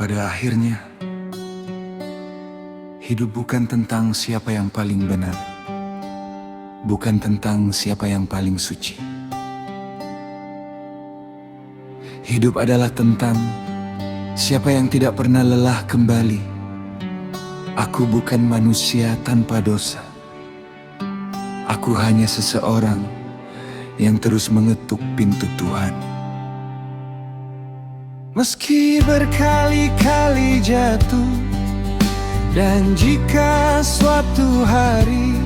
Pada akhirnya, hidup bukan tentang siapa yang paling benar, bukan tentang siapa yang paling suci. Hidup adalah tentang siapa yang tidak pernah lelah kembali. Aku bukan manusia tanpa dosa. Aku hanya seseorang yang terus mengetuk pintu Tuhan. Meski berkali-kali jatuh, dan jika suatu hari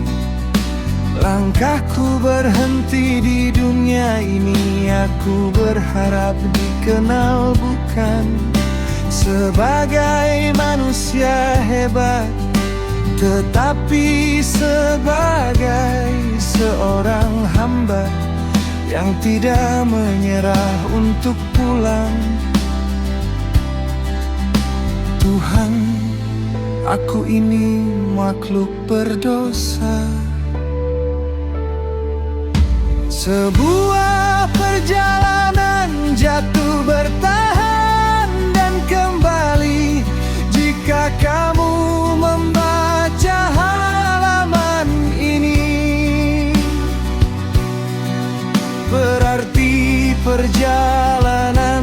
langkahku berhenti di dunia ini, aku berharap dikenal bukan sebagai manusia hebat, tetapi sebagai seorang hamba yang tidak menyerah untuk pulang. Tuhan, aku ini makhluk berdosa. Sebuah perjalanan jatuh, bertahan dan kembali. Jika kamu membaca halaman ini, berarti perjalanan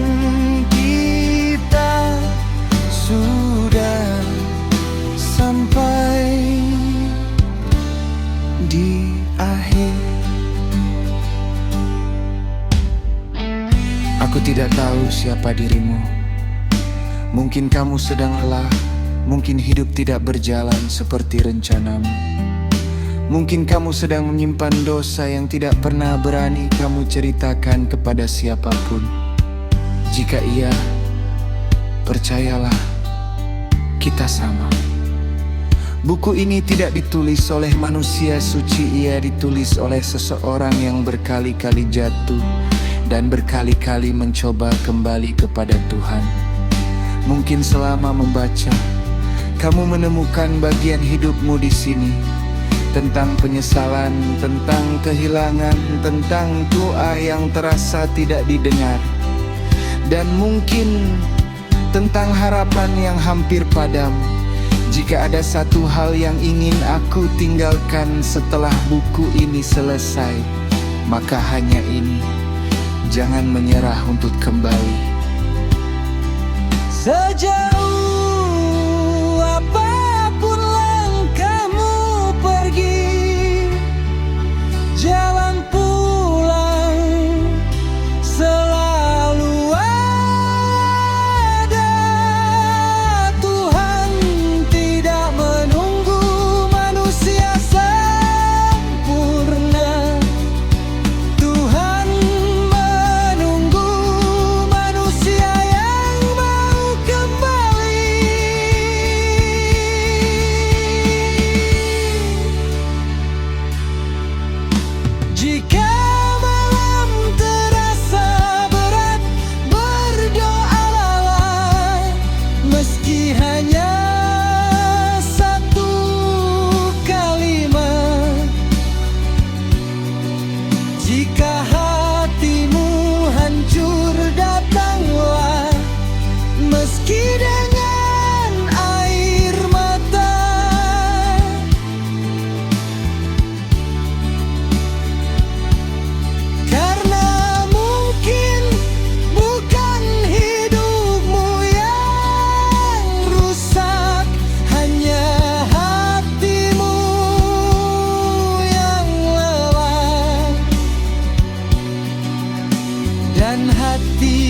kita sudah sampai di akhir. Aku tidak tahu siapa dirimu. Mungkin kamu sedang lelah, mungkin hidup tidak berjalan seperti rencanamu. Mungkin kamu sedang menyimpan dosa yang tidak pernah berani kamu ceritakan kepada siapapun. Jika iya, percayalah, kita sama. Buku ini tidak ditulis oleh manusia suci, ia ditulis oleh seseorang yang berkali-kali jatuh dan berkali-kali mencoba kembali kepada Tuhan. Mungkin selama membaca, kamu menemukan bagian hidupmu di sini, tentang penyesalan, tentang kehilangan, tentang doa yang terasa tidak didengar, dan mungkin tentang harapan yang hampir padam. Jika ada satu hal yang ingin aku tinggalkan setelah buku ini selesai, maka hanya ini: jangan menyerah untuk kembali. Sejauh apapun langkahmu pergi, jalan pulang selalu ada. Tuhan tidak menunggu manusia sempurna. Tuhan menunggu manusia yang mau kembali. Jika malam terasa berat, berdoalah, meski hanya satu kalimat. Jika hatimu hancur, datanglah, meski dengan air mata. Karena mungkin bukan hidupmu yang rusak, hanya hatimu yang lelah. Dan hati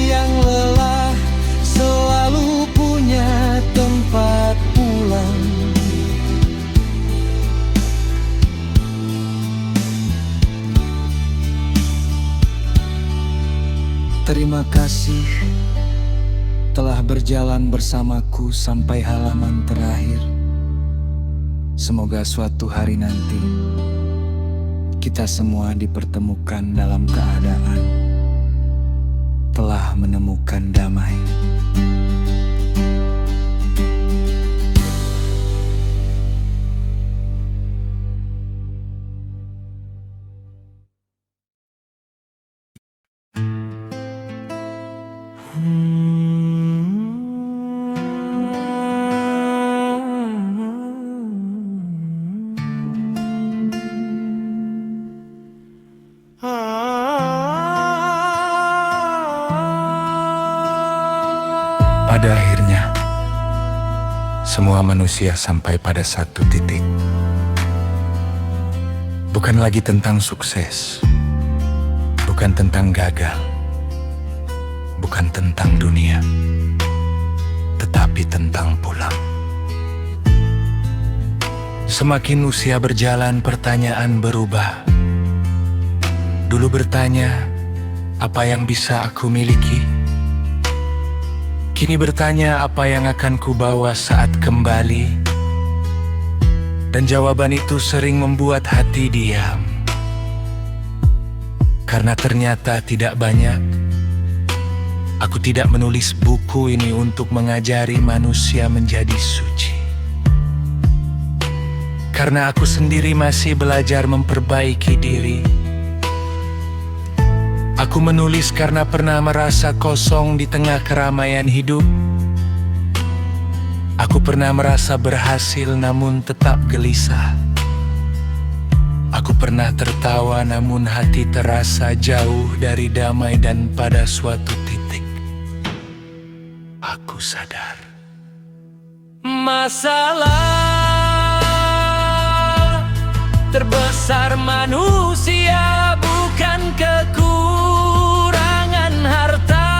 yang lelah selalu punya tempat pulang. Terima kasih telah berjalan bersamaku sampai halaman terakhir. Semoga suatu hari nanti kita semua dipertemukan dalam keadaan telah menemukan damai. Pada akhirnya, semua manusia sampai pada satu titik. Bukan lagi tentang sukses, bukan tentang gagal, bukan tentang dunia, tetapi tentang pulang. Semakin usia berjalan, pertanyaan berubah. Dulu bertanya, apa yang bisa aku miliki? Kini bertanya, apa yang akan kubawa saat kembali? Dan jawaban itu sering membuat hati diam. Karena ternyata tidak banyak. Aku tidak menulis buku ini untuk mengajari manusia menjadi suci. Karena aku sendiri masih belajar memperbaiki diri. Aku menulis karena pernah merasa kosong di tengah keramaian hidup. Aku pernah merasa berhasil namun tetap gelisah. Aku pernah tertawa namun hati terasa jauh dari damai, dan pada suatu titik aku sadar masalah terbesar manusia bukan kekurangan harta,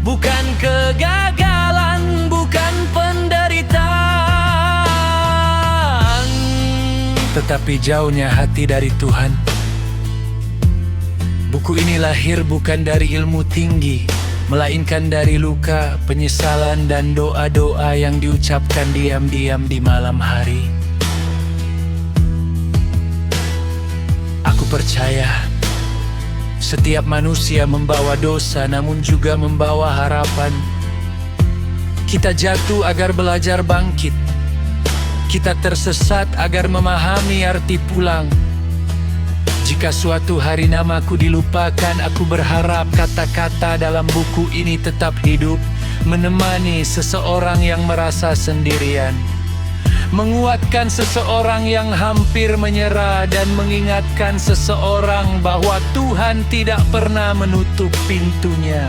bukan kegagalan, bukan penderitaan, tetapi jauhnya hati dari Tuhan. Buku ini lahir bukan dari ilmu tinggi, melainkan dari luka, penyesalan, dan doa-doa yang diucapkan diam-diam di malam hari. Aku percaya setiap manusia membawa dosa namun juga membawa harapan. Kita jatuh agar belajar bangkit. Kita tersesat agar memahami arti pulang. Jika suatu hari namaku dilupakan, aku berharap kata-kata dalam buku ini tetap hidup, menemani seseorang yang merasa sendirian, menguatkan seseorang yang hampir menyerah, dan mengingatkan seseorang bahwa Tuhan tidak pernah menutup pintunya.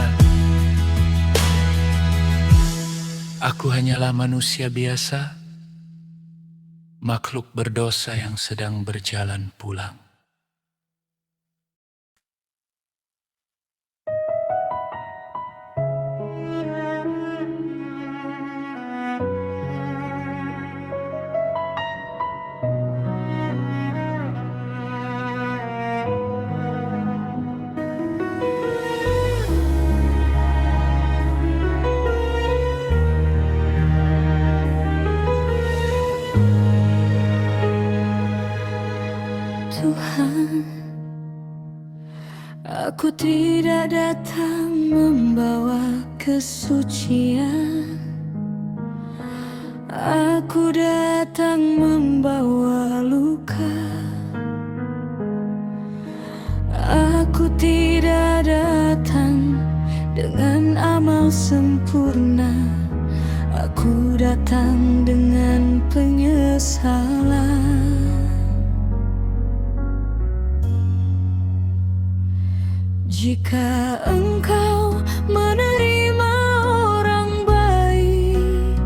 Aku hanyalah manusia biasa, makhluk berdosa yang sedang berjalan pulang. Tuhan, aku tidak datang membawa kesucian. Aku datang membawa luka. Aku tidak datang dengan amal sempurna. Aku datang dengan penyesalan. Jika engkau menerima orang baik,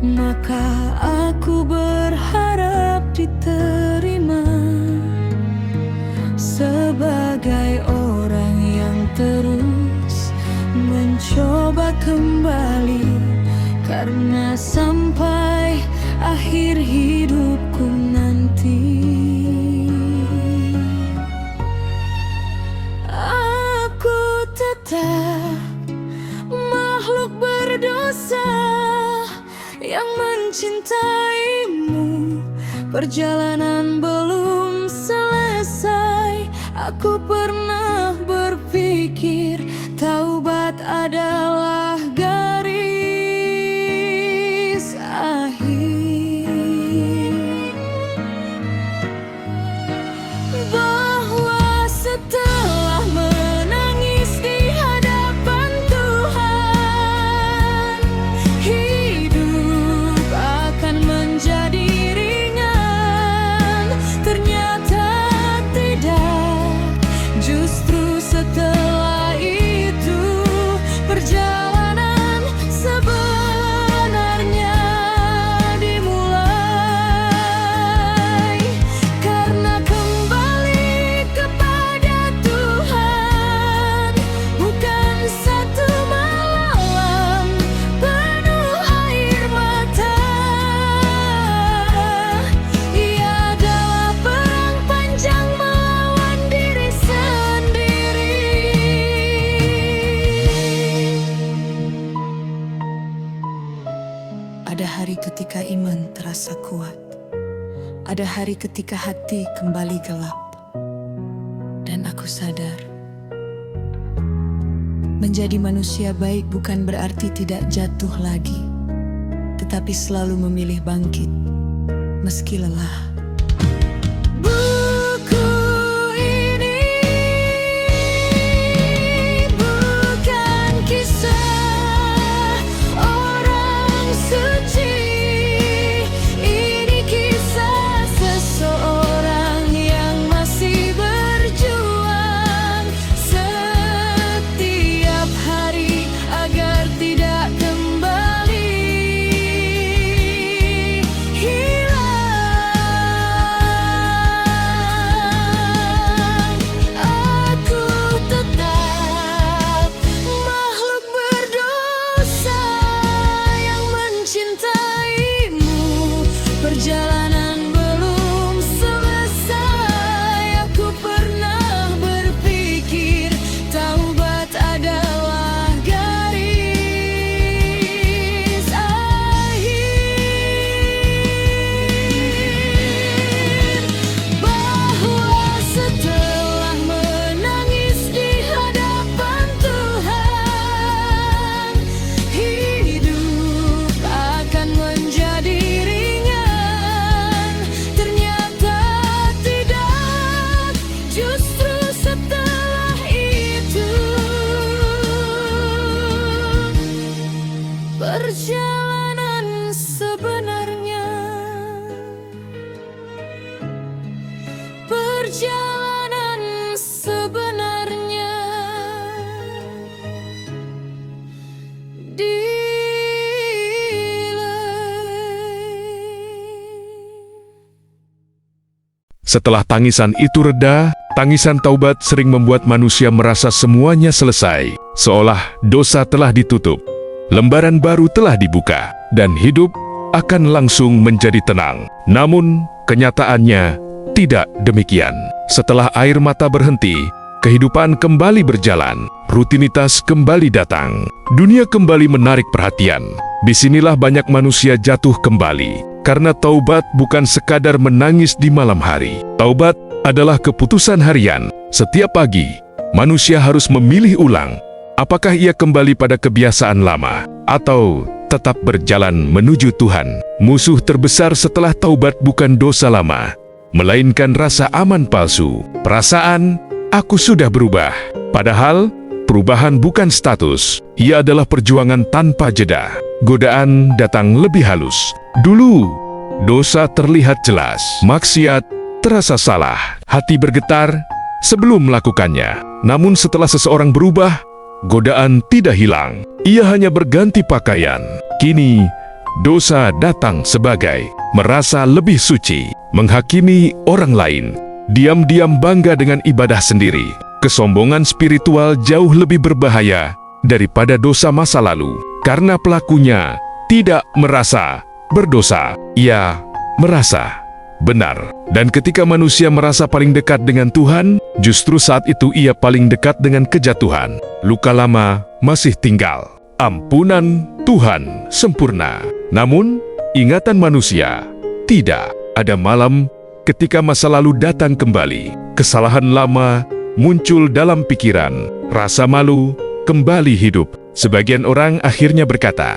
maka aku berharap diterima sebagai orang yang terus mencoba kembali, karena sampai akhir hidupku nanti makhluk berdosa yang mencintaimu. Perjalanan belum selesai. Aku pernah berpikir taubat adalah garis akhir, bahwa setelah menangis di hadapan Tuhan, hidup akan menjadi ringan. Ternyata tidak, justru ketika iman terasa kuat. Ada hari ketika hati kembali gelap. Dan aku sadar, menjadi manusia baik bukan berarti tidak jatuh lagi, tetapi selalu memilih bangkit, meski lelah. Buku ini bukan kisah orang suci. Ini kisah seseorang yang masih berjuang setiap hari agar tidak kembali hilang. Aku tetap makhluk berdosa yang mencintaimu. Perjalanan belum selesai. Aku pernah berpikir taubat adalah garis akhir, bahwa setelah menangis di hadapan Tuhan, hidup akan menjadi ringan. Ternyata tidak, justru setelah itu perjalanan sebenarnya, perjalanan sebenarnya Setelah tangisan itu reda, tangisan taubat sering membuat manusia merasa semuanya selesai, seolah dosa telah ditutup, lembaran baru telah dibuka, dan hidup akan langsung menjadi tenang. Namun, kenyataannya tidak demikian. Setelah air mata berhenti, kehidupan kembali berjalan, rutinitas kembali datang, dunia kembali menarik perhatian. Disinilah banyak manusia jatuh kembali. Karena taubat bukan sekadar menangis di malam hari. Taubat adalah keputusan harian. Setiap pagi, manusia harus memilih ulang. Apakah ia kembali pada kebiasaan lama, atau tetap berjalan menuju Tuhan? Musuh terbesar setelah taubat bukan dosa lama, melainkan rasa aman palsu. Perasaan, aku sudah berubah. Padahal, perubahan bukan status. Ia adalah perjuangan tanpa jeda. Godaan datang lebih halus. Dulu, dosa terlihat jelas. Maksiat terasa salah. Hati bergetar sebelum melakukannya. Namun setelah seseorang berubah, godaan tidak hilang. Ia hanya berganti pakaian. Kini, dosa datang sebagai merasa lebih suci, menghakimi orang lain, diam-diam bangga dengan ibadah sendiri. Kesombongan spiritual jauh lebih berbahaya daripada dosa masa lalu, karena pelakunya tidak merasa berdosa, ia merasa benar. Dan ketika manusia merasa paling dekat dengan Tuhan, justru saat itu ia paling dekat dengan kejatuhan. Luka lama masih tinggal, ampunan Tuhan sempurna. Namun, ingatan manusia tidak. Ada malam ketika masa lalu datang kembali, kesalahan lama muncul dalam pikiran, rasa malu kembali hidup. Sebagian orang akhirnya berkata,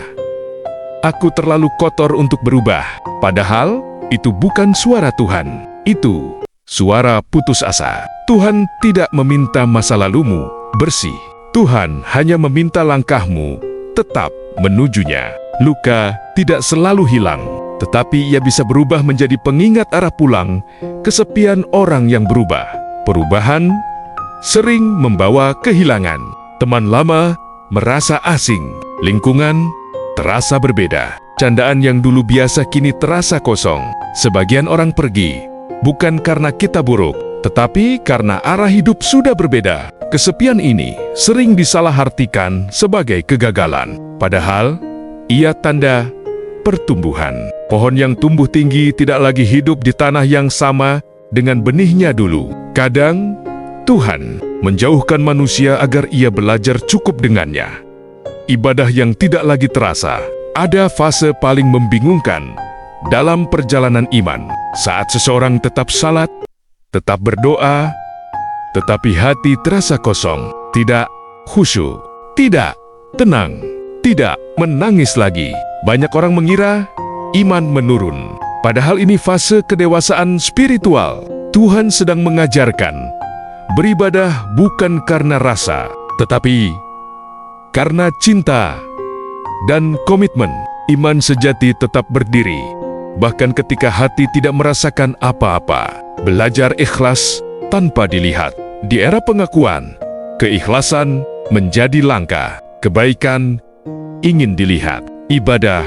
"Aku terlalu kotor untuk berubah." Padahal, itu bukan suara Tuhan. Itu suara putus asa. Tuhan tidak meminta masa lalumu bersih. Tuhan hanya meminta langkahmu tetap menujunya. Luka tidak selalu hilang, tetapi ia bisa berubah menjadi pengingat arah pulang. Kesepian orang yang berubah. Perubahan sering membawa kehilangan. Teman lama merasa asing, lingkungan terasa berbeda. Candaan yang dulu biasa kini terasa kosong. Sebagian orang pergi, bukan karena kita buruk, tetapi karena arah hidup sudah berbeda. Kesepian ini sering disalahartikan sebagai kegagalan. Padahal, ia tanda pertumbuhan. Pohon yang tumbuh tinggi tidak lagi hidup di tanah yang sama dengan benihnya dulu. Kadang, Tuhan menjauhkan manusia agar ia belajar cukup dengannya. Ibadah yang tidak lagi terasa, ada fase paling membingungkan dalam perjalanan iman, saat seseorang tetap salat, tetap berdoa, tetapi hati terasa kosong, tidak khusyuk, tidak tenang, tidak menangis lagi. Banyak orang mengira iman menurun, padahal ini fase kedewasaan spiritual. Tuhan sedang mengajarkan, beribadah bukan karena rasa, tetapi karena cinta dan komitmen. Iman sejati tetap berdiri, bahkan ketika hati tidak merasakan apa-apa. Belajar ikhlas tanpa dilihat. Di era pengakuan, keikhlasan menjadi langka. Kebaikan ingin dilihat, ibadah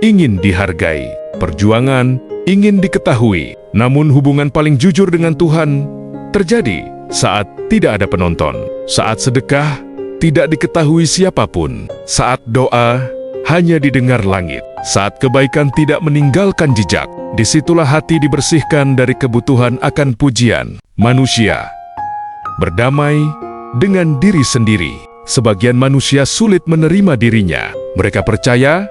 ingin dihargai, perjuangan ingin diketahui. Namun hubungan paling jujur dengan Tuhan terjadi saat tidak ada penonton, saat sedekah tidak diketahui siapapun, saat doa hanya didengar langit, saat kebaikan tidak meninggalkan jejak. Disitulah hati dibersihkan dari kebutuhan akan pujian manusia, berdamai dengan diri sendiri. Sebagian manusia sulit menerima dirinya. Mereka percaya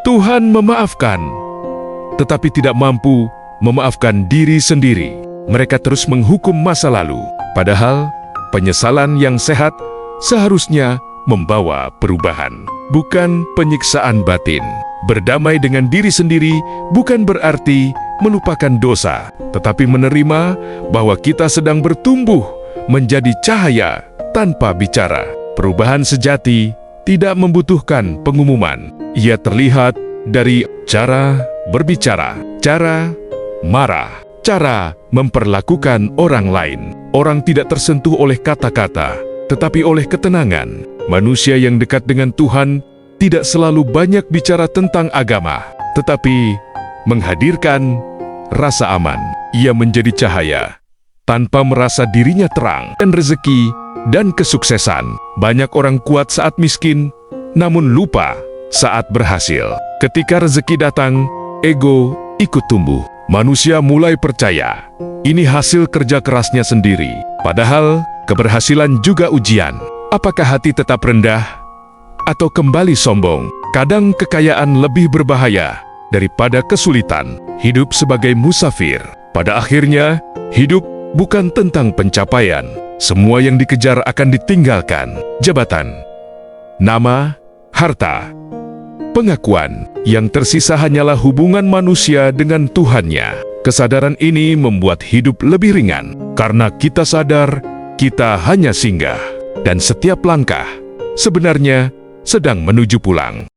Tuhan memaafkan, tetapi tidak mampu memaafkan diri sendiri. Mereka terus menghukum masa lalu, padahal penyesalan yang sehat seharusnya membawa perubahan, bukan penyiksaan batin. Berdamai dengan diri sendiri bukan berarti melupakan dosa, tetapi menerima bahwa kita sedang bertumbuh menjadi cahaya tanpa bicara. Perubahan sejati tidak membutuhkan pengumuman. Ia terlihat dari cara berbicara, cara marah, cara memperlakukan orang lain. Orang tidak tersentuh oleh kata-kata, tetapi oleh ketenangan. Manusia yang dekat dengan Tuhan tidak selalu banyak bicara tentang agama, tetapi menghadirkan rasa aman. Ia menjadi cahaya tanpa merasa dirinya terang, dan rezeki dan kesuksesan. Banyak orang kuat saat miskin, namun lupa saat berhasil. Ketika rezeki datang, ego ikut tumbuh. Manusia mulai percaya ini hasil kerja kerasnya sendiri. Padahal keberhasilan juga ujian. Apakah hati tetap rendah atau kembali sombong? Kadang kekayaan lebih berbahaya daripada kesulitan. Hidup sebagai musafir. Pada akhirnya, hidup bukan tentang pencapaian. Semua yang dikejar akan ditinggalkan. Jabatan, nama, harta, pengakuan. Yang tersisa hanyalah hubungan manusia dengan Tuhannya. Kesadaran ini membuat hidup lebih ringan, karena kita sadar kita hanya singgah, dan setiap langkah sebenarnya sedang menuju pulang.